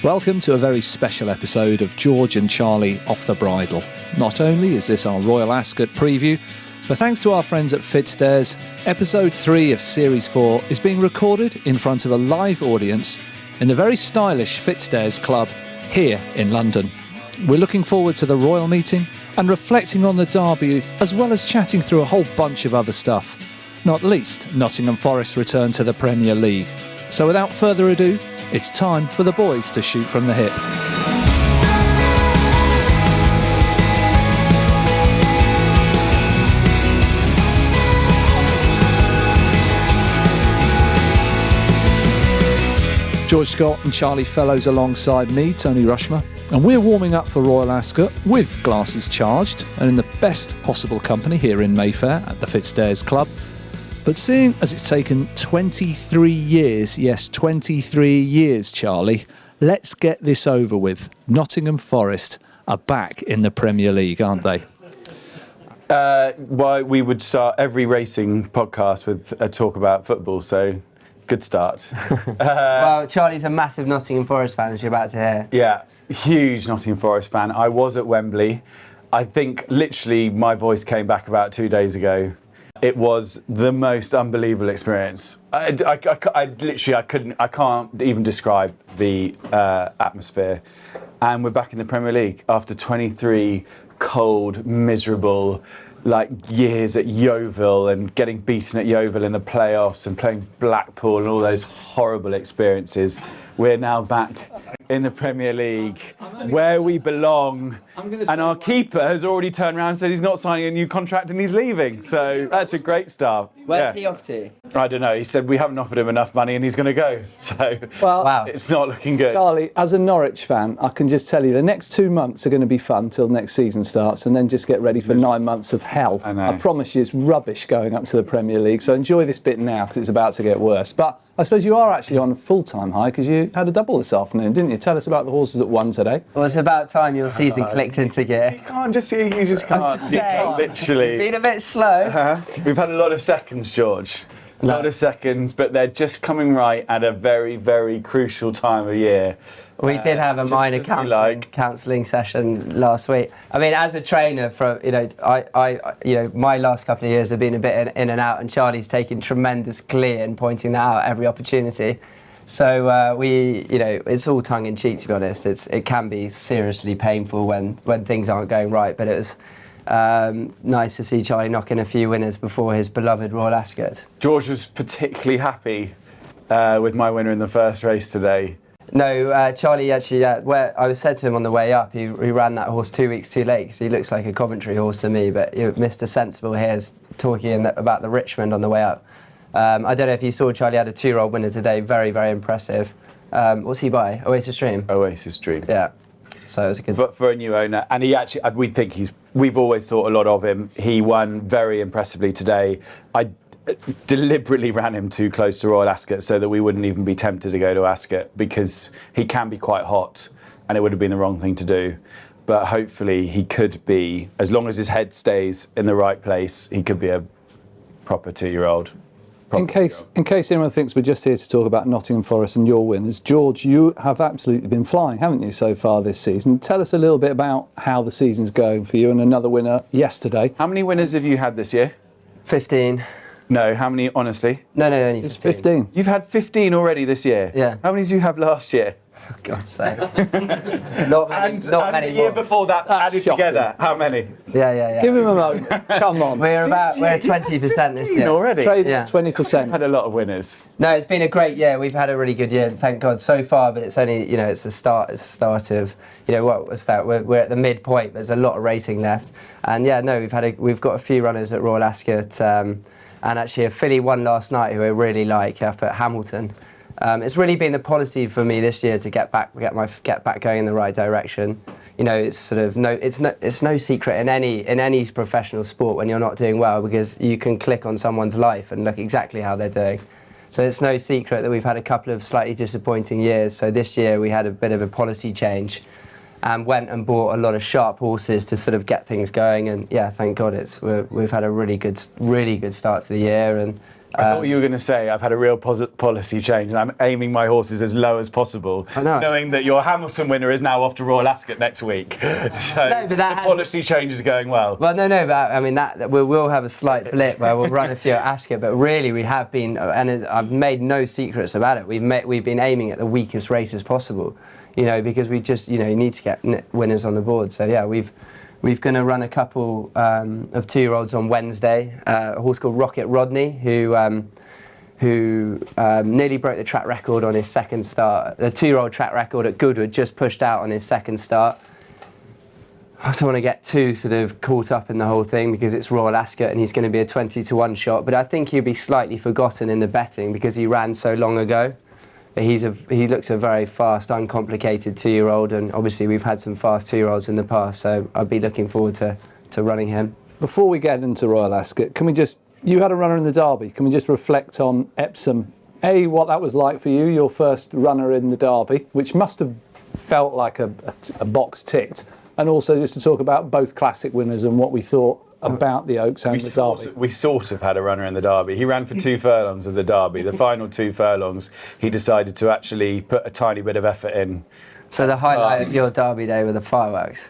Welcome to a very special episode of George and Charlie Off the Bridle. Not only is this our Royal Ascot Preview, but thanks to our friends at Fitzdares, episode 3 of series 4 is being recorded in front of a live audience in the very stylish Fitzdares Club here in London. We're looking forward to the royal meeting and reflecting on the derby, as well as chatting through a whole bunch of other stuff, not least Nottingham Forest return to the Premier League. So without further ado, it's time for the boys to shoot from the hip. George Scott and Charlie Fellows alongside me, Tony Rushmer, and we're warming up for Royal Ascot with glasses charged and in the best possible company here in Mayfair at the Fitzdares Club. But seeing as it's taken 23 years, yes, 23 years, Charlie, let's get this over with. Nottingham Forest are back in the Premier League, aren't they? Well, we would start every racing podcast with a talk about football, so good start. Well, Charlie's a massive Nottingham Forest fan, as you're about to hear. Yeah, huge Nottingham Forest fan. I was at Wembley. I think literally my voice came back about 2 days ago. It was the most unbelievable experience. I can't even describe the atmosphere. And we're back in the Premier League after 23 cold, miserable, years at Yeovil and getting beaten at Yeovil in the playoffs and playing Blackpool and all those horrible experiences. We're now back in the Premier League, where we belong. And our keeper has already turned around and said he's not signing a new contract and he's leaving. So that's a great start. Where's he off to? I don't know. He said we haven't offered him enough money and he's going to go. So Well, it's not looking good. Charlie, as a Norwich fan, I can just tell you the next 2 months are going to be fun till next season starts, and then just get ready for 9 months of hell. I know. I promise you it's rubbish going up to the Premier League, so enjoy this bit now because it's about to get worse. But I suppose you are actually on a full-time high because you had a double this afternoon, didn't you? Tell us about the horses that won today. Well, it's about time your season clicked into gear. You just can't. You can't literally. Been a bit slow. We've had a lot of seconds, George. A lot of seconds, but they're just coming right at a very, very crucial time of year. We did have a minor counselling session last week. I mean, as a trainer, my last couple of years have been a bit in and out, and Charlie's taken tremendous glee in pointing that out every opportunity. So it's all tongue in cheek, to be honest. It can be seriously painful when things aren't going right, but it was nice to see Charlie knock in a few winners before his beloved Royal Ascot. George was particularly happy with my winner in the first race today. No, Charlie actually, where I said to him on the way up, he ran that horse 2 weeks too late because he looks like a Coventry horse to me, but Mr. Sensible here is talking about the Richmond on the way up. I don't know if you saw, Charlie had a 2-year-old winner today, very, very impressive. What's he by? Oasis Dream? Oasis Dream. Yeah. So it was a good... For a new owner, and he actually, we've always thought a lot of him. He won very impressively today. I deliberately ran him too close to Royal Ascot so that we wouldn't even be tempted to go to Ascot, because he can be quite hot and it would have been the wrong thing to do. But hopefully he could be, as long as his head stays in the right place, he could be a proper 2-year-old. In case anyone thinks we're just here to talk about Nottingham Forest and your winners, George, you have absolutely been flying, haven't you, so far this season? Tell us a little bit about how the season's going for you, and another winner yesterday. How many winners have you had this year? 15. No, how many, honestly? No, only 15. It's 15. You've had 15 already this year? Yeah. How many did you have last year? For God's sake. Not many And more. the year before that, added shocking. together, how many? Yeah. Give him a moment. Come on. We're at 20% this year. Already? Trade Yeah. 20%. Had a lot of winners. No, it's been a great year. We've had a really good year, thank God, so far. But it's only, it's the start. It's the start of, what was that? We're at the midpoint. There's a lot of racing left, and we've got a few runners at Royal Ascot, and actually a filly won last night who I really like up at Hamilton. It's really been the policy for me this year to get back going in the right direction. It's sort of it's no secret in any professional sport when you're not doing well, because you can click on someone's life and look exactly how they're doing. So it's no secret that we've had a couple of slightly disappointing years. So this year we had a bit of a policy change, and went and bought a lot of sharp horses to sort of get things going. And yeah, thank God we've had a really good start to the year, and I thought you were going to say I've had a real policy change and I'm aiming my horses as low as possible, knowing that your Hamilton winner is now off to Royal Ascot next week. So no, but the policy change is going well. Well, no, but I mean that we will have a slight blip where we'll run a few at Ascot, but really we have been, and I've made no secrets about it. We've been aiming at the weakest races possible, because we just you need to get winners on the board. So yeah, we're going to run a couple of 2-year-olds on Wednesday. A horse called Rocket Rodney, who nearly broke the track record on his second start. The 2-year-old track record at Goodwood, just pushed out on his second start. I don't want to get too sort of caught up in the whole thing because it's Royal Ascot and he's going to be a 20-1 shot. But I think he'll be slightly forgotten in the betting because he ran so long ago. He looks a very fast, uncomplicated 2-year-old, and obviously we've had some fast 2-year-olds in the past, so I'd be looking forward to running him. Before we get into Royal Ascot, you had a runner in the Derby, can we just reflect on Epsom? What that was like for you, your first runner in the Derby, which must have felt like a box ticked, and also just to talk about both classic winners and what we thought about the Oaks and the Derby. We sort of had a runner in the Derby. He ran for 2 furlongs of the Derby. The final 2 furlongs, he decided to actually put a tiny bit of effort in. So the highlight of your Derby day were the fireworks?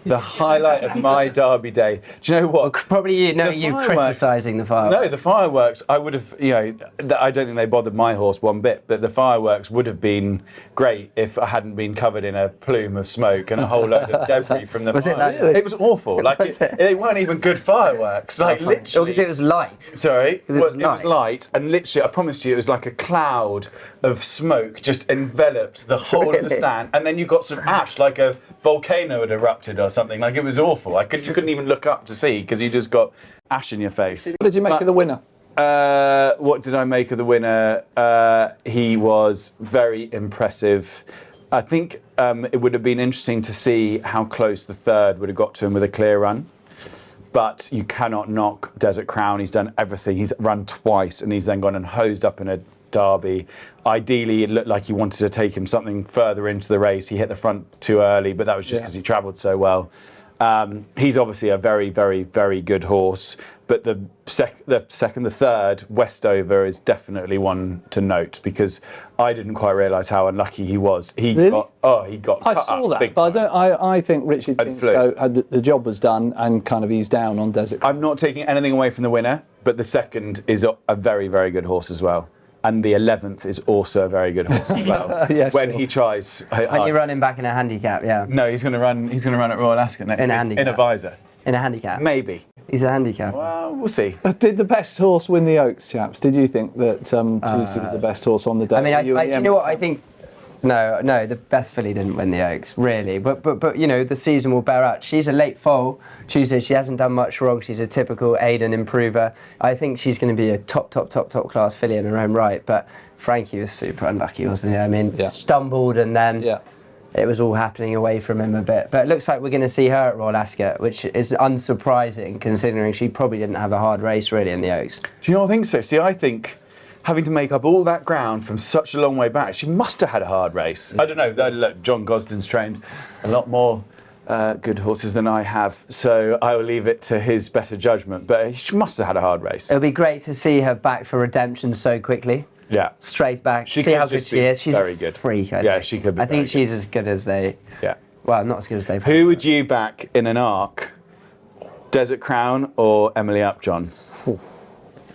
The highlight of my Derby day. Do you know what? Probably you criticising the fireworks. No, the fireworks, I would have, I don't think they bothered my horse one bit, but the fireworks would have been great if I hadn't been covered in a plume of smoke and a whole load of debris from the fireworks. It was awful. They weren't even good fireworks. Literally. Because it was light. Sorry? It was light, and literally, I promise you, it was like a cloud of smoke just enveloped the whole of the stand, and then you got some ash, like a volcano had erupted or something. It was awful. You couldn't even look up to see because you just got ash in your face. What did you make of the winner? What did I make of the winner? He was very impressive. I think it would have been interesting to see how close the third would have got to him with a clear run. But you cannot knock Desert Crown. He's done everything. He's run twice and he's then gone and hosed up in a Derby. Ideally, it looked like he wanted to take him something further into the race. He hit the front too early, but that was just because he travelled so well. He's obviously a very, very, very good horse. But the third, Westover, is definitely one to note because I didn't quite realise how unlucky he was. He got I saw that, but I think Richard Kingscote had the job was done and kind of eased down on Desert. I'm not taking anything away from the winner, but the second is a very, very good horse as well. And the 11th is also a very good horse as well. He tries. And you're running back in a handicap, yeah. No, he's going to run. He's going to run at Royal Ascot next week in a visor. In a handicap. Maybe. He's a handicap. Well, we'll see. Did the best horse win the Oaks, chaps? Did you think that Tuesday was the best horse on the day? I mean, you know what I think. No, the best filly didn't win the Oaks, really. But the season will bear out. She's a late foal. Tuesday, she hasn't done much wrong. She's a typical Aidan improver. I think she's going to be a top class filly in her own right. But Frankie was super unlucky, wasn't he? I mean, stumbled and then it was all happening away from him a bit. But it looks like we're going to see her at Royal Ascot, which is unsurprising considering she probably didn't have a hard race really in the Oaks. Do you know what I think so? See, I think having to make up all that ground from such a long way back, she must have had a hard race. I don't know. Look, John Gosden's trained a lot more good horses than I have, so I will leave it to his better judgment. But she must have had a hard race. It'll be great to see her back for redemption so quickly. Yeah. Straight back. See how good she is. She's very good. A freak, I think. She could be. I think she's as good as they. Yeah. Well, not as good as they've. Who would you back in an arc? Desert Crown or Emily Upjohn?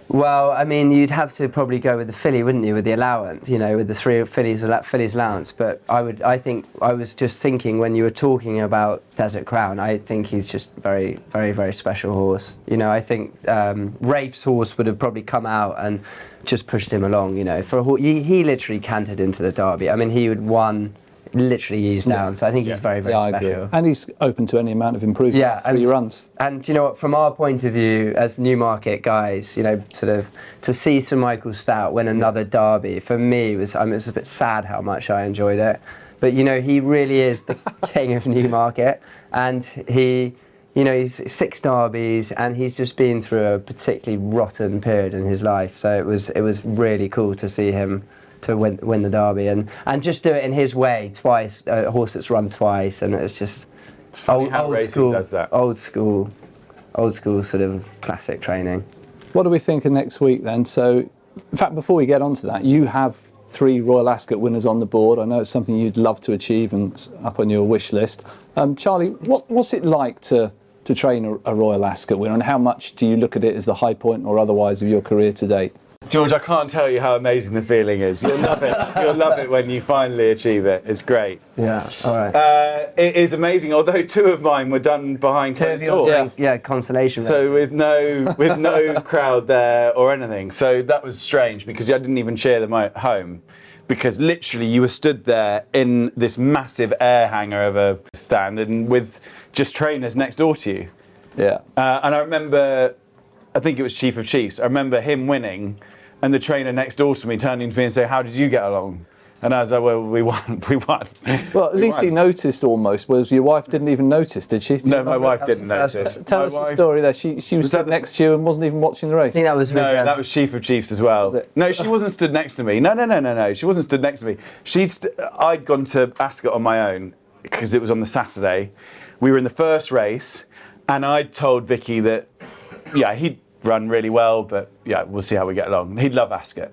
Well, I mean, you'd have to probably go with the filly, wouldn't you, with the allowance, with the 3 fillies allowance. But I was just thinking when you were talking about Desert Crown, I think he's just very, very, very special horse. I think Rafe's horse would have probably come out and just pushed him along. For a horse, he literally cantered into the Derby. I mean, he would won. Literally eased down, so I think he's very, very special. And he's open to any amount of improvement. Yeah, 3 runs. And you know what? From our point of view, as Newmarket guys, sort of to see Sir Michael Stout win another Derby for me was it was a bit sad how much I enjoyed it. But he really is the king of Newmarket, and he's 6 derbies, and he's just been through a particularly rotten period in his life. So it was really cool to see him to win the Derby and just do it in his way twice, a horse that's run twice, and it's just funny how racing does that. Old school sort of classic training. What do we think of next week then? So, in fact, before we get on to that, you have 3 Royal Ascot winners on the board. I know it's something you'd love to achieve and it's up on your wish list. Charlie, what's it like to train a Royal Ascot winner, and how much do you look at it as the high point or otherwise of your career to date? George, I can't tell you how amazing the feeling is. You'll love it. You'll love it when you finally achieve it. It's great. Yeah, all right. It is amazing, although 2 of mine were done behind closed doors. Yeah, consolation. So with no crowd there or anything. So that was strange because I didn't even cheer them at home. Because literally you were stood there in this massive air hanger of a stand and with just trainers next door to you. Yeah. And I remember, I think it was Chief of Chiefs, I remember him winning and the trainer next door to me turning to me and saying, "How did you get along?" And I was like, "Well, we won. Well, at least he noticed almost, whereas your wife didn't even notice, did she? No, my wife didn't notice. Tell us the story there. She was stood next to you and wasn't even watching the race. I think that was that was Chief of Chiefs as well. No, she wasn't stood next to me. No. She wasn't stood next to me. I'd gone to Ascot on my own because it was on the Saturday. We were in the first race and I'd told Vicky that, yeah, he'd run really well, but yeah, we'll see how we get along. He'd love Ascot.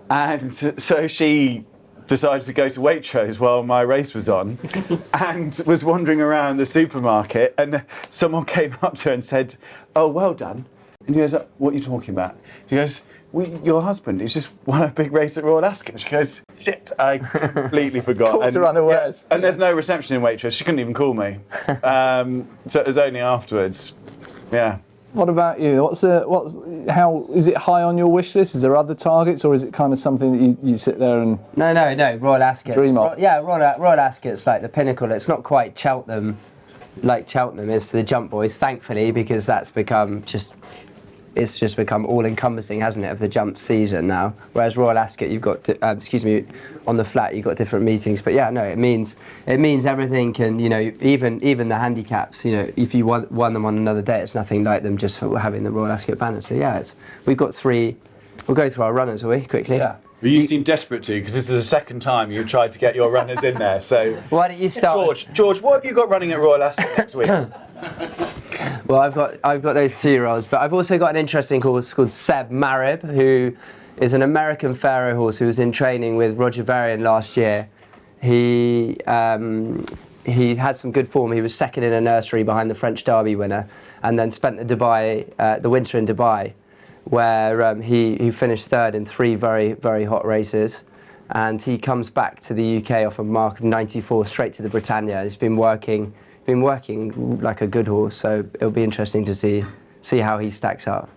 And so she decided to go to Waitrose while my race was on and was wandering around the supermarket and someone came up to her and said, "Oh, well done." And he goes, "What are you talking about?" She goes, "Your husband, he's just won a big race at Royal Ascot." She goes, "Shit, I completely forgot." Caught her unawares. Yeah, and there's no reception in Waitrose. She couldn't even call me. So it was only afterwards. Yeah. What about you? How is it high on your wish list? Is there other targets, or is it kind of something that you sit there and No. Royal Ascot. Dream of? Royal Ascot's like the pinnacle. It's not quite Cheltenham, like Cheltenham is to the Jump Boys, thankfully, because that's become it's just become all-encompassing, hasn't it, of the jump season now. Whereas Royal Ascot, you've got, on the flat, you've got different meetings. But yeah, no, it means everything can, even the handicaps, if you won them on another day, it's nothing like them just for having the Royal Ascot banner. So yeah, we've got 3. We'll go through our runners, will we, quickly? Yeah. Well, you seem desperate to, because this is the second time you've tried to get your runners in there. So why don't you start? George, what have you got running at Royal Ascot next week? Well, I've got those 2-year-olds, but I've also got an interesting horse called Seb Marib, who is an American Pharaoh horse who was in training with Roger Varian last year. He had some good form. He was second in a nursery behind the French Derby winner, and then spent the winter in Dubai, where he finished 3rd in 3 very, very hot races. And he comes back to the UK off a mark of 94 straight to the Britannia. He's been working like a good horse, so it'll be interesting to see how he stacks up.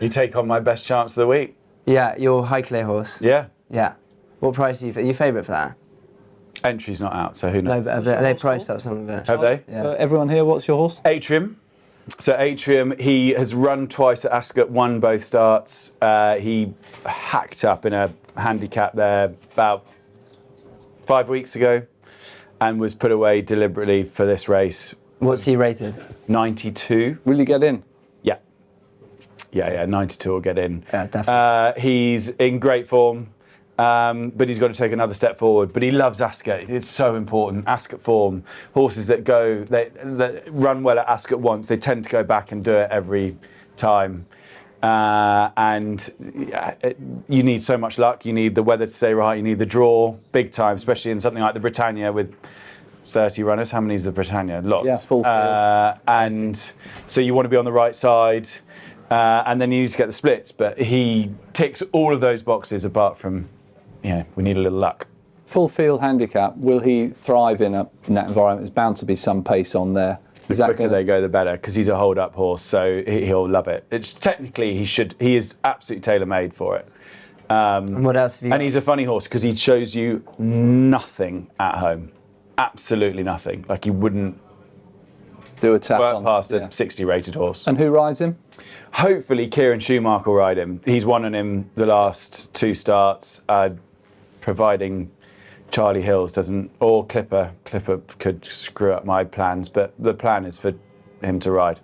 You take on my best chance of the week. Yeah, your high clear horse. Yeah. Yeah. What price are you favourite for that? Entry's not out, so who knows? No, but have they priced up some of it? Have they? Yeah. everyone here, what's your horse? Atrium. So Atrium, he has run twice at Ascot, won both starts. He hacked up in a handicap there about 5 weeks ago and was put away deliberately for this race. What's he rated? 92. Will you get in? Yeah, 92 will get in. Yeah, definitely. He's in great form, but he's got to take another step forward. But he loves Ascot. It's so important. Ascot form. Horses that run well at Ascot once, they tend to go back and do it every time. And you need so much luck. You need the weather to stay right. You need the draw, big time, especially in something like the Britannia with 30 runners. How many is the Britannia? Lots. Yeah, full field. And so you want to be on the right side. And then you need to get the splits, but he ticks all of those boxes apart from, we need a little luck. Full field handicap, will he thrive in that environment? There's bound to be some pace on there. The quicker they go, the better, because he's a hold-up horse, so he'll love it. It's technically he is absolutely tailor-made for it. And what else have you got? And he's a funny horse because he shows you nothing at home, absolutely nothing. Like he wouldn't do a tap work on past a 60 rated horse. And who rides him? Hopefully Kieran Schumacher will ride him. He's won on him the last 2 starts, providing Charlie Hills doesn't, or Clipper could screw up my plans, but the plan is for him to ride.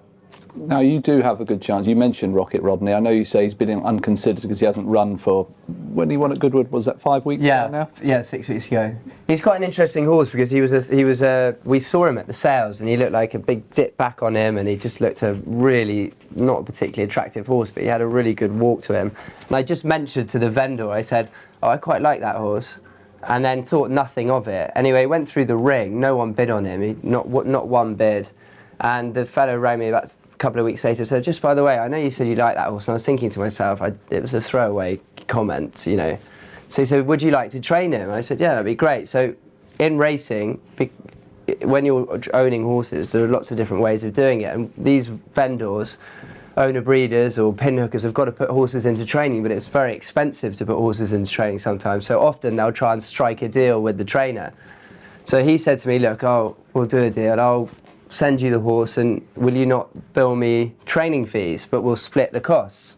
Now, you do have a good chance. You mentioned Rocket Rodney. I know you say he's been unconsidered because he hasn't run for, when he won at Goodwood, was that 5 weeks ago now? Yeah, 6 weeks ago. He's quite an interesting horse because we saw him at the sales and he looked like a big dip back on him, and he just looked a really, not a particularly attractive horse, but he had a really good walk to him. And I just mentioned to the vendor, I said, oh, I quite like that horse. And then thought nothing of it. Anyway, went through the ring, no one bid on him, not one bid. And the fellow rang me about a couple of weeks later, said, just by the way, I know you said you like that horse, and I was thinking to myself, it was a throwaway comment, you know. So he said, would you like to train him? And I said, yeah, that'd be great. So in racing, when you're owning horses, there are lots of different ways of doing it. And these vendors, owner breeders or pinhookers have got to put horses into training, but it's very expensive to put horses into training sometimes. So often they'll try and strike a deal with the trainer. So he said to me, look, we'll do a deal. I'll send you the horse, and will you not bill me training fees, but we'll split the costs?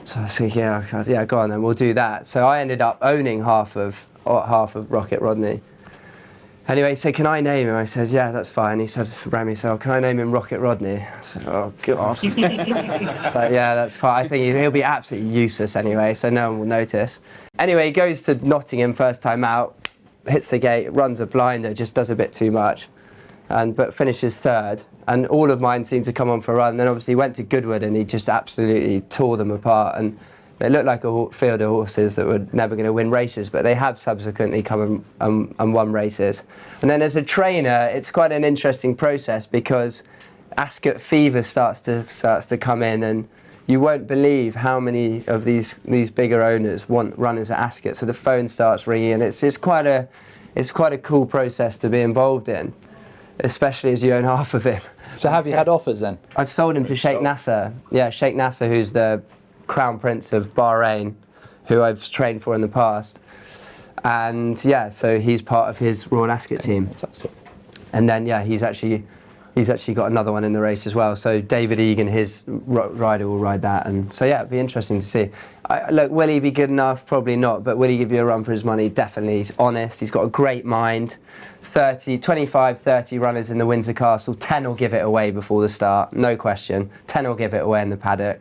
So I was thinking, yeah, go on then, we'll do that. So I ended up owning half of Rocket Rodney. Anyway, he said, can I name him? I said, yeah, that's fine. He said, Rami said, can I name him Rocket Rodney? I said, oh, God. So, yeah, that's fine. I think he'll be absolutely useless anyway, so no one will notice. Anyway, he goes to Nottingham first time out, hits the gate, runs a blinder, just does a bit too much, but finishes third. And all of mine seemed to come on for a run. And then obviously went to Goodwood and he just absolutely tore them apart. And they looked like a field of horses that were never going to win races, but they have subsequently come and won races. And then as a trainer, it's quite an interesting process because Ascot fever starts to come in, and you won't believe how many of these bigger owners want runners at Ascot. So the phone starts ringing, and it's quite a cool process to be involved in, especially as you own half of him. So have you had offers then? I've sold him to Sheikh Nasser. Yeah, Sheikh Nasser, who's the Crown Prince of Bahrain, who I've trained for in the past. And yeah, so he's part of his Royal Ascot team. Fantastic. And then yeah, he's actually got another one in the race as well. So David Egan, his rider, will ride that. And so yeah, it'd be interesting to see. Look, will he be good enough? Probably not. But will he give you a run for his money? Definitely. He's honest. He's got a great mind. 25, 30 runners in the Windsor Castle. 10 will give it away before the start. No question. 10 will give it away in the paddock.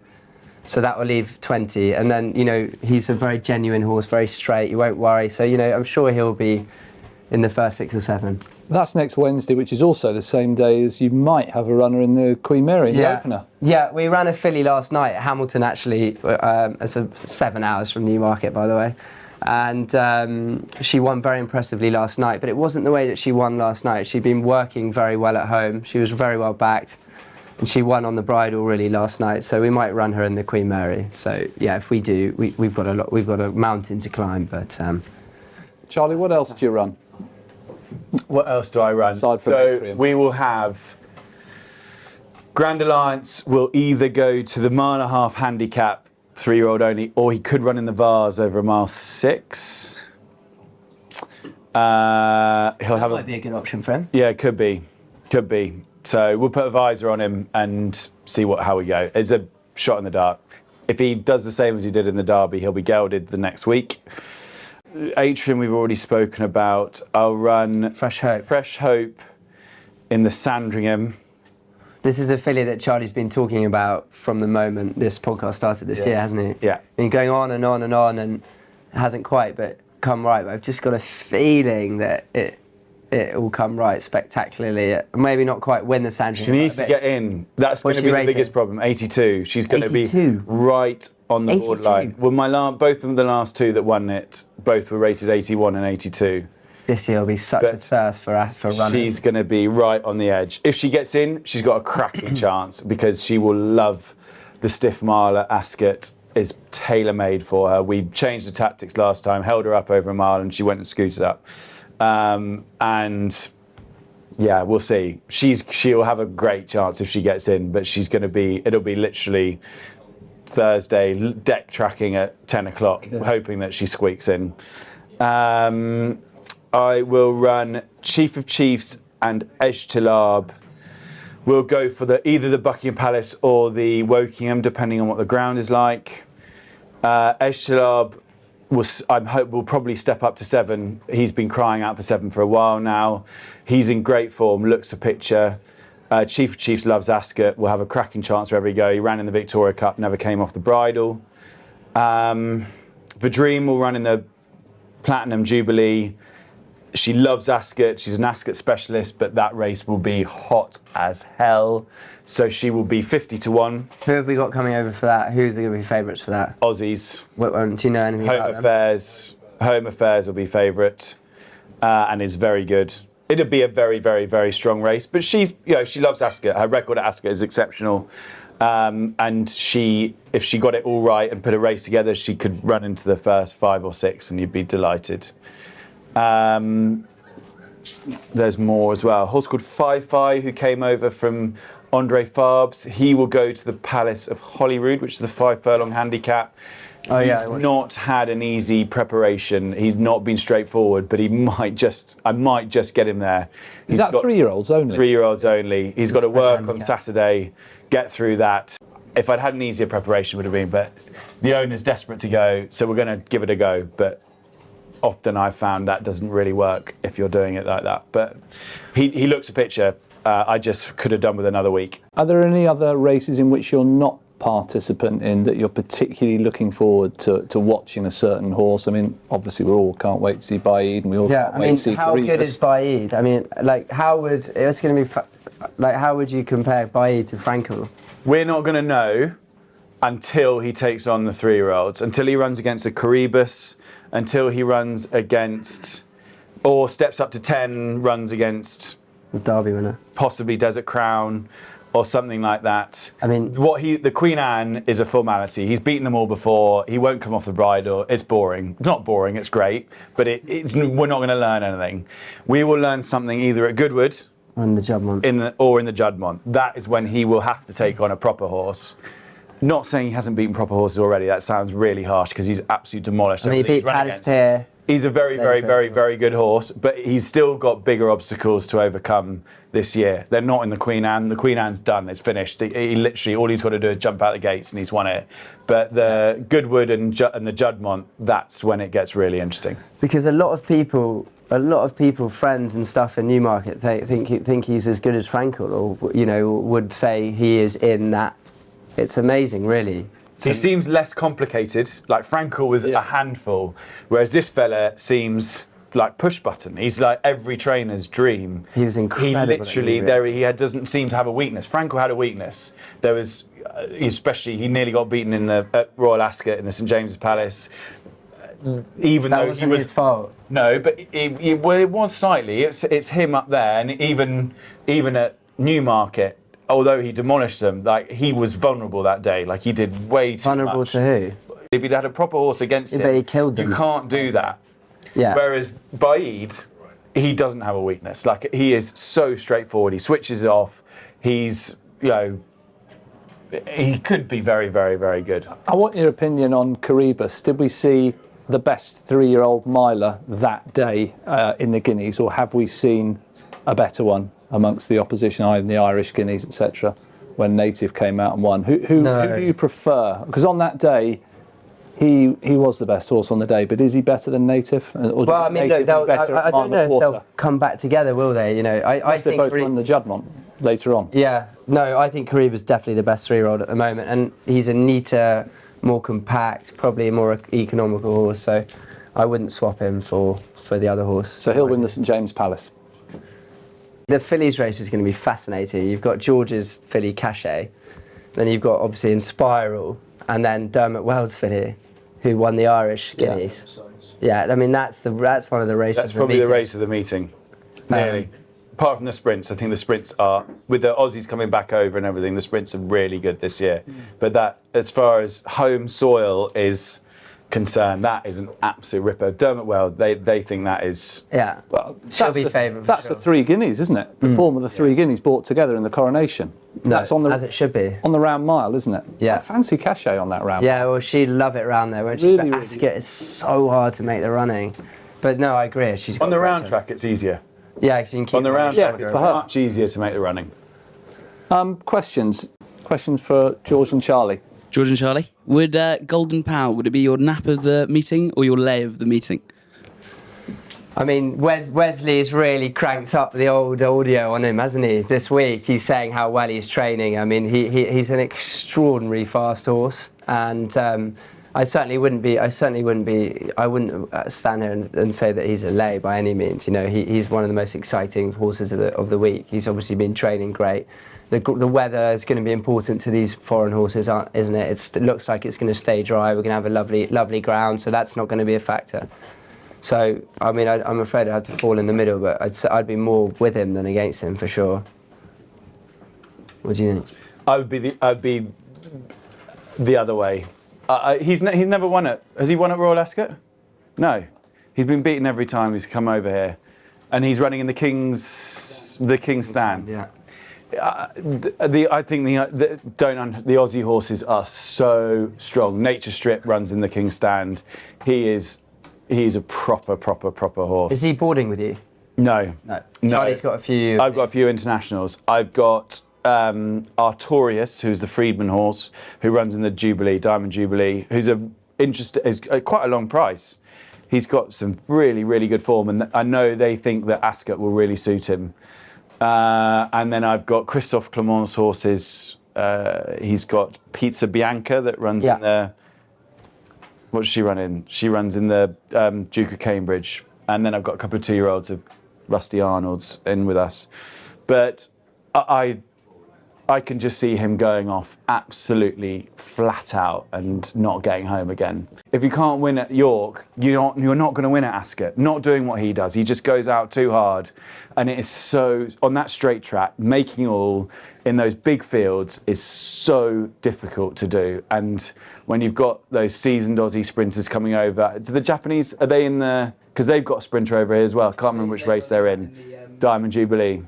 So that will leave 20. And then, you know, he's a very genuine horse, very straight. You won't worry. So, you know, I'm sure he'll be in the first 6 or 7. That's next Wednesday, which is also the same day as you might have a runner in the Queen Mary, the opener. Yeah, we ran a filly last night at Hamilton, actually. It's 7 hours from Newmarket, by the way. And she won very impressively last night. But it wasn't the way that she won last night. She'd been working very well at home. She was very well backed. And she won on the bridle really last night, so we might run her in the Queen Mary. So yeah, if we do, we've got a mountain to climb. But Charlie, what else do you run? What else do I run? So we will have Grand Alliance will either go to the mile and a half handicap, 3-year-old only, or he could run in the Vars over a mile 6. That might be a good option for him. Yeah, it could be. So we'll put a visor on him and see how we go. It's a shot in the dark. If he does the same as he did in the Derby, he'll be gelded the next week. Atrium we've already spoken about. I'll run Fresh Hope in the Sandringham. This is a filly that Charlie's been talking about from the moment this podcast started this year, hasn't he? Yeah. Been going on and on and on, and it hasn't quite come right. But I've just got a feeling that it will come right spectacularly. Maybe not quite win the Sandringham. She needs to get in. That's going to be the biggest problem. 82. She's going to be right on the borderline. Well, both of the last 2 that won it, both were rated 81 and 82. This year will be such a thirst for runners. She's going to be right on the edge. If she gets in, she's got a cracking chance because she will love the stiff mile at Ascot. Is tailor-made for her. We changed the tactics last time, held her up over a mile, and she went and scooted up. And yeah, we'll see. She'll have a great chance if she gets in, but it'll be literally Thursday deck tracking at 10 o'clock, hoping that she squeaks in. I will run Chief of Chiefs and Ejtilab. We'll go for either the Buckingham Palace or the Wokingham, depending on what the ground is like. Ejtilab will probably step up to 7. He's been crying out for 7 for a while now. He's in great form, looks a picture. Chief of Chiefs loves Ascot, will have a cracking chance wherever he go. He ran in the Victoria Cup, never came off the bridle. The Dream will run in the Platinum Jubilee. She loves Ascot. She's an Ascot specialist, but that race will be hot as hell. So she will be 50-1. Who have we got coming over for that? Who's going to be favourites for that? Aussies. Do you know anything about them? Home Affairs will be favourite, and is very good. It'll be a very, very, very strong race. But she loves Ascot. Her record at Ascot is exceptional. And if she got it all right and put a race together, she could run into the first 5 or 6, and you'd be delighted. There's more as well. A horse called Fi, who came over from Andre Farbes. He will go to the Palace of Holyrood, which is the 5 furlong handicap. He's not had an easy preparation. He's not been straightforward, but I might just get him there. Is that 3-year-olds only? 3-year-olds only. He's got to work on Saturday, get through that. If I'd had an easier preparation, would have been, but the owner's desperate to go, so we're going to give it a go. But often I've found that doesn't really work if you're doing it like that. But he looks a picture. I just could have done with another week. Are there any other races in which you're not participant in that you're particularly looking forward to watching a certain horse? I mean, obviously we all can't wait to see Baid, and we all can't wait to see how Karius. good is Baid? I mean, how would you compare Baid to Frankel? We're not going to know until he takes on the 3-year-olds, until he runs against a Caribus, until he runs against, or steps up to 10, runs against the Derby winner, possibly Desert Crown, or something like that. I mean, the Queen Anne is a formality. He's beaten them all before. He won't come off the bridle. It's boring. It's not boring. It's great, but we're not going to learn anything. We will learn something either at Goodwood or in the Juddmonte. Or in the Juddmonte. That is when he will have to take on a proper horse. Not saying he hasn't beaten proper horses already. That sounds really harsh because he's absolutely demolished. I mean, he beat Palace Pier. He's a very, very, very, very good horse, but he's still got bigger obstacles to overcome this year. They're not in the Queen Anne. The Queen Anne's done. It's finished. He literally, all he's got to do is jump out the gates and he's won it. But the Goodwood and the Juddmonte, that's when it gets really interesting. Because a lot of people, friends and stuff in Newmarket, think he's as good as Frankel, or would say he is in that. It's amazing, really. He seems less complicated. Like Frankel was a handful, whereas this fella seems like push button. He's like every trainer's dream. He was incredible. He literally doesn't seem to have a weakness. Frankel had a weakness. There was, especially he nearly got beaten at Royal Ascot in the St James's Palace. Even that though wasn't his fault. No, but it was slightly. It's him up there, and even at Newmarket. Although he demolished them, like he was vulnerable that day. Like he did way too vulnerable much. To who? If he'd had a proper horse against him, but he killed them. You can't do that. Yeah. Whereas Baid, he doesn't have a weakness. Like he is so straightforward. He switches off. He's he could be very, very, very good. I want your opinion on Caribus. Did we see the best 3-year-old miler that day in the Guineas, or have we seen a better one amongst the opposition, either in the Irish Guineas, etc., when Native came out and won? Who do you prefer? Because on that day, he was the best horse on the day, but is he better than Native? Or well, I mean, look, I don't know if they'll come back together, will they? I think they both won the Juddmonte later on. Yeah, no, I think Kariba is definitely the best 3-year-old at the moment, and he's a neater, more compact, probably a more economical horse. So I wouldn't swap him for the other horse. So he'll win the St James Palace. The fillies race is going to be fascinating. You've got George's filly Cachet, then you've got obviously in Spiral, and then Dermot Weld's filly, who won the Irish Guineas. Yeah, I mean that's one of the races. That's probably the race of the meeting. Nearly. Apart from the sprints, I think the sprints are, with the Aussies coming back over and everything, the sprints are really good this year. But that, as far as home soil is concerned, that is an absolute ripper. Dermot Weld, they think that is. Yeah, well, she'll be favourite. That's the 3 Guineas, isn't it? The form of the 3 Guineas brought together in the coronation. No, that's on the, as it should be. On the round mile, isn't it? Yeah. I fancy Cachet on that round. Yeah, well, she'd love it round there, won't she? Really, but Ascot is so hard to make the running. But no, I agree. She's got on the round track, it's easier. Yeah, because you can keep on the round track, it's much easier to make the running. Questions for George and Charlie. George and Charlie, would Golden Pal, would it be your nap of the meeting or your lay of the meeting? I mean, Wesley's really cranked up the old audio on him, hasn't he? This week, he's saying how well he's training. I mean, he's an extraordinary fast horse, and I wouldn't stand here and say that he's a lay by any means. You know, he's one of the most exciting horses of the week. He's obviously been training great. The weather is going to be important to these foreign horses, isn't it? It looks like it's going to stay dry. We're going to have a lovely ground, so that's not going to be a factor. So, I mean, I'm afraid I had to fall in the middle, but I'd be more with him than against him for sure. What do you think? I'd be the other way. He's never won it. Has he won at Royal Ascot? No. He's been beaten every time he's come over here, and he's running in the King's Stand. Yeah. I think the Aussie horses are so strong. Nature Strip runs in the King's Stand. He's a proper horse. Is he boarding with you? No. Charlie's got a few. I've got a few internationals. I've got Artorius, who's the Freedman horse, who runs in the Jubilee, Diamond Jubilee, who's is quite a long price. He's got some really good form, and I know they think that Ascot will really suit him. And then I've got Christophe Clement's horses. He's got Pizza Bianca that runs in the. What does she run in? She runs in the Duke of Cambridge. And then I've got a couple of 2-year-olds of Rusty Arnold's in with us. But I can just see him going off absolutely flat out and not getting home again. If you can't win at York, you're not going to win at Ascot. Not doing what he does. He just goes out too hard. And it is so, on that straight track, making all in those big fields is so difficult to do. And when you've got those seasoned Aussie sprinters coming over, do the Japanese, are they in the, because they've got a sprinter over here as well. I can't remember which race they're in. Diamond Jubilee.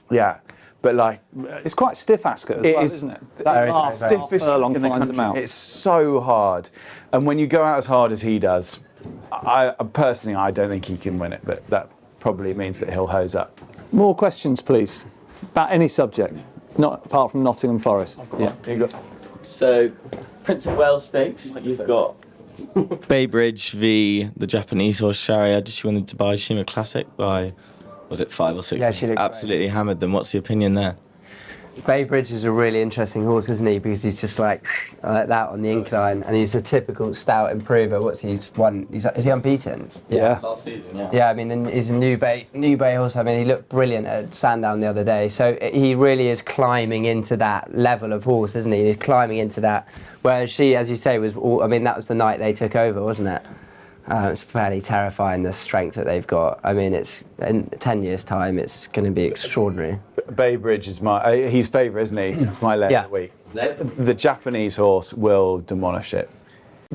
Yeah. But like, it's quite stiff Ascot as well, isn't it? That's the stiffest furlong in the finds them out. country. It's so hard. And when you go out as hard as he does, I personally, I don't think he can win it, but that probably means that he'll hose up. More questions, please, about any subject, not apart from Nottingham Forest. Yeah. So, Prince of Wales Stakes, you've got Baybridge v the Japanese horse Sharia. Did she win the Dubai Shima Classic by, was it 5 or 6? Yeah, she looked absolutely hammered them. What's the opinion there? Baybridge is a really interesting horse, isn't he? Because he's just like that on the incline, and he's a typical stout improver. He's won? Is he unbeaten? Yeah. Last season, yeah. Yeah, I mean, and he's a new bay horse. I mean, he looked brilliant at Sandown the other day. So he really is climbing into that level of horse, isn't he? He's climbing into that. Whereas she, as you say, that was the night they took over, wasn't it? It's fairly terrifying, the strength that they've got. I mean, it's in 10 years' time, it's going to be extraordinary. Baybridge is he's favourite, isn't he? It's my leg of the week. The Japanese horse will demolish it.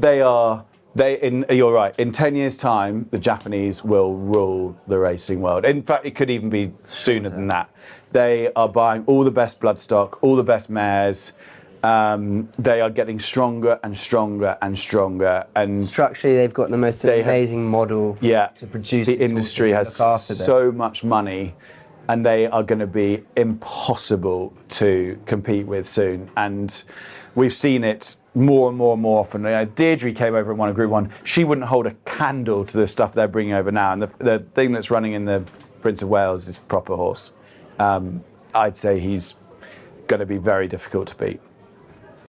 You're right. In 10 years' time, the Japanese will rule the racing world. In fact, it could even be sooner than that. They are buying all the best bloodstock, all the best mares. They are getting stronger and stronger and stronger. And structurally, they've got the most amazing model to produce. The industry has so much money, and they are going to be impossible to compete with soon. And we've seen it more and more often. Deirdre came over and won a Group 1. She wouldn't hold a candle to the stuff they're bringing over now. And the thing that's running in the Prince of Wales is proper horse. I'd say he's going to be very difficult to beat.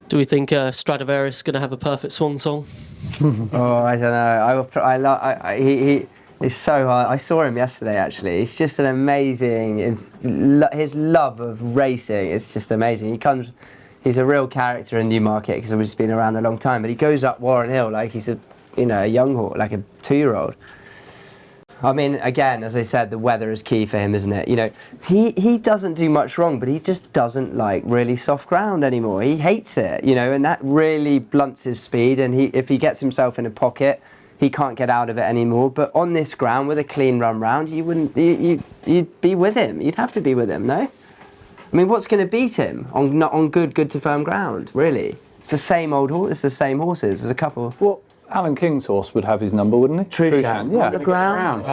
Do we think Stradivarius is going to have a perfect swan song? Oh, I don't know. He's so hard. I saw him yesterday, actually. He's just an amazing. His love of racing is just amazing. He's a real character in Newmarket because he's been around a long time. But he goes up Warren Hill like he's a young horse, like a 2-year-old. I mean, again, as I said, the weather is key for him, isn't it? You know, he doesn't do much wrong, but he just doesn't like really soft ground anymore. He hates it, you know, and that really blunts his speed. And if he gets himself in a pocket, he can't get out of it anymore. But on this ground with a clean run round, you'd be with him. You'd have to be with him, no? I mean, what's going to beat him on good to firm ground? Really, it's the same old horse. It's the same horses. There's a couple. Well, Alan King's horse would have his number, wouldn't he? Trushan. Yeah. The ground.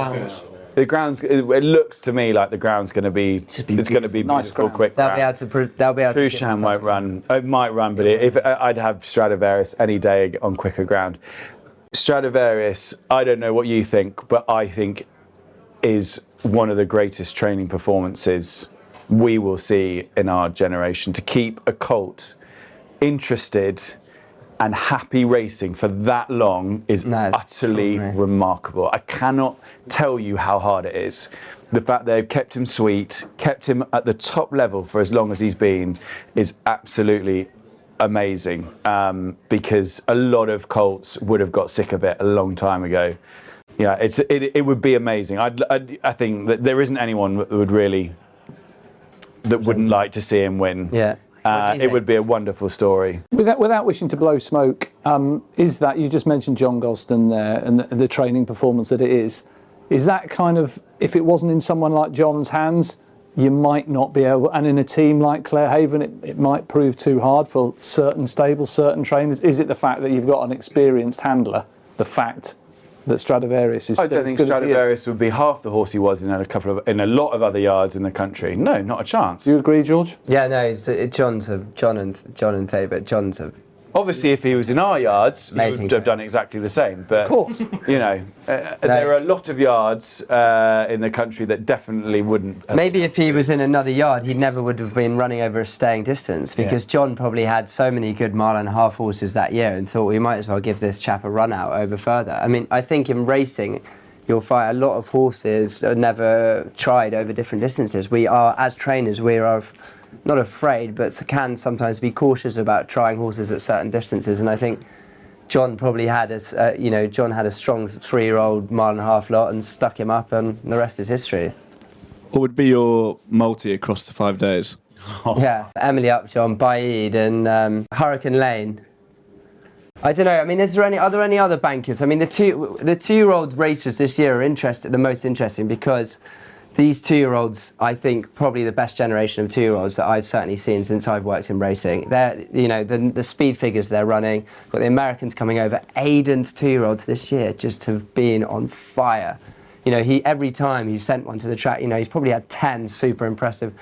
The ground's. It looks to me like the ground's going to be. It's going to be nice beautiful, quick. They'll be able to. Trushan won't run. It might run, but if I'd have Stradivarius any day on quicker ground. Stradivarius. I don't know what you think, but I think is one of the greatest training performances we will see in our generation. To keep a colt interested and happy racing for that long is utterly remarkable. I cannot tell you how hard it is. The fact they've kept him sweet, kept him at the top level for as long as he's been, is absolutely amazing, because a lot of colts would have got sick of it a long time ago. Yeah, it would be amazing. I think that there isn't anyone that wouldn't like to see him win. Yeah. It would be a wonderful story. Without wishing to blow smoke, is that, you just mentioned John Gosden there and the training performance that it is that kind of, if it wasn't in someone like John's hands, you might not be able, and in a team like Clarehaven, it might prove too hard for certain stables, certain trainers? Is it the fact that you've got an experienced handler, the fact that Stradivarius is? I don't think Stradivarius would be half the horse he was in a lot of other yards in the country. No, not a chance. Do you agree, George? Yeah, no, John and Tay, but John's a. Obviously, if he was in our yards, he would have done exactly the same. But, of course. There are a lot of yards in the country that definitely wouldn't. Maybe if he was in another yard, he never would have been running over a staying distance, because John probably had so many good mile-and-a-half horses that year and thought we might as well give this chap a run out over further. I mean, I think in racing, you'll find a lot of horses are never tried over different distances. We are, as trainers, we are not afraid, but can sometimes be cautious about trying horses at certain distances. And I think John probably had a strong 3-year-old mile-and-a-half lot and stuck him up, and the rest is history. What would be your multi across the 5 days? Yeah, Emily Upjohn, Baid, and Hurricane Lane. I don't know. I mean, are there any other bankers? I mean, the 2-year-old racers this year are the most interesting, because these 2-year-olds, I think, probably the best generation of 2-year-olds that I've certainly seen since I've worked in racing. They're, the speed figures they're running, but the Americans coming over. Aiden's 2-year-olds this year just have been on fire. Every time he's sent one to the track, he's probably had 10 super impressive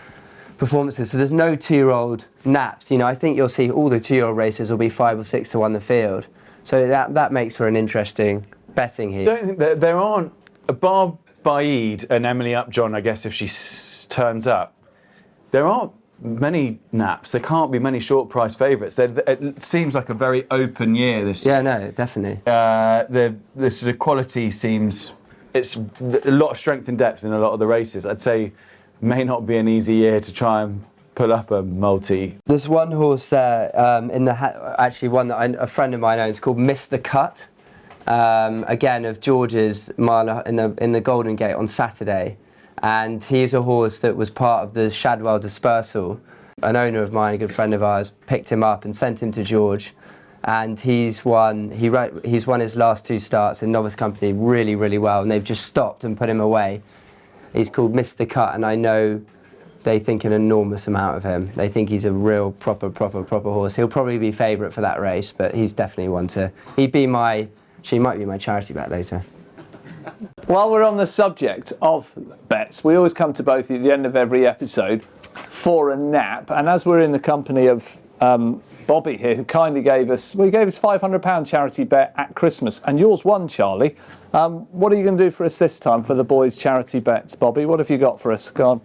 performances. So there's no 2-year-old naps. I think you'll see all the 2-year-old races will be 5 or 6 to 1 the field. So that makes for an interesting betting here. Don't think that there aren't a bar. Baid and Emily Upjohn, I guess, if she turns up, there aren't many naps. There can't be many short price favourites. It seems like a very open year this year. Yeah, no, definitely. The sort of quality it's a lot of strength and depth in a lot of the races. I'd say may not be an easy year to try and pull up a multi. There's one horse there, actually one that a friend of mine owns, called Miss the Cut. Again, of George's mile in the Golden Gate on Saturday, and he's a horse that was part of the Shadwell dispersal. An owner of mine, a good friend of ours, picked him up and sent him to George, and he's won his last 2 starts in novice company really, really well, and they've just stopped and put him away. He's called Mr. Cut, and I know they think an enormous amount of him. They think he's a real proper horse. He'll probably be favourite for that race, but he's definitely one to. She might be my charity bet later. While we're on the subject of bets, we always come to both at the end of every episode for a nap. And as we're in the company of Bobby here, who kindly gave us £500 charity bet at Christmas, and yours won, Charlie. What are you going to do for us this time for the boys' charity bets, Bobby? What have you got for us? Go on.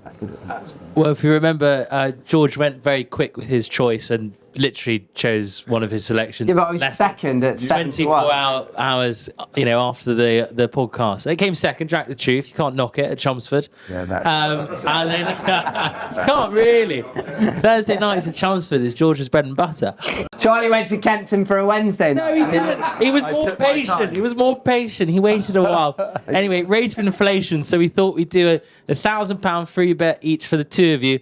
Well, if you remember, George went very quick with his choice and literally chose one of his selections. Yeah, but I was second at 24 hours, after the podcast. It came second, Track the Truth. You can't knock it at Chelmsford. Yeah, that's... and then, you can't really. Thursday nights at Chelmsford is George's bread and butter. Charlie went to Kempton for a Wednesday night. No, he didn't. He was more patient. He was more patient. He waited a while. Anyway, rate of inflation. So we thought we'd do a £1,000 free bet each for the 2 of you.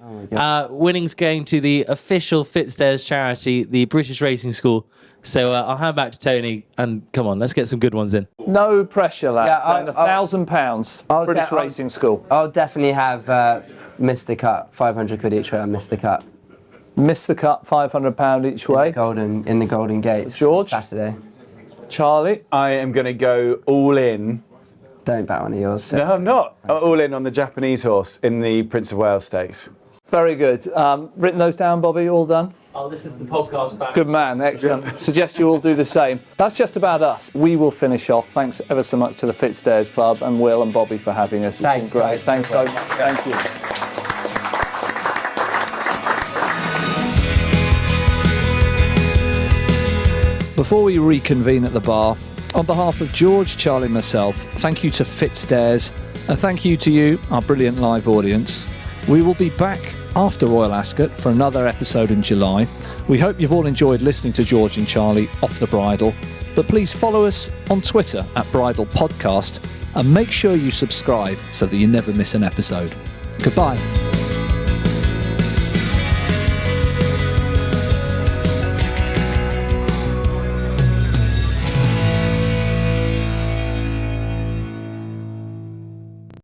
Winnings going to the official Fitzdares charity, the British Racing School. So I'll hand back to Tony, and come on, let's get some good ones in. No pressure, lads. Yeah, £1,000, British Racing School. I'll definitely have Mr. Cut, 500 quid each way on Mr. Cut. Mr. Cut, £500 each way. In the Golden Gate. George? Saturday. Charlie? I am going to go all in. Don't bet one of yours. So. No, I'm not. All in on the Japanese horse in the Prince of Wales Stakes. Very good. Written those down, Bobby? All done? I'll listen to the podcast back. Good man, excellent. Suggest you all do the same. That's just about us. We will finish off. Thanks ever so much to the Fitzdares Club and Will and Bobby for having us. It's Thanks, been great. guys. Thanks so much. Thank you. Before we reconvene at the bar, on behalf of George, Charlie and myself, thank you to Fitzdares and thank you to you, our brilliant live audience. We will be back after Royal Ascot for another episode in July. We hope you've all enjoyed listening to George and Charlie off the bridle, but please follow us on Twitter at Bridle Podcast and make sure you subscribe so that you never miss an episode. Goodbye.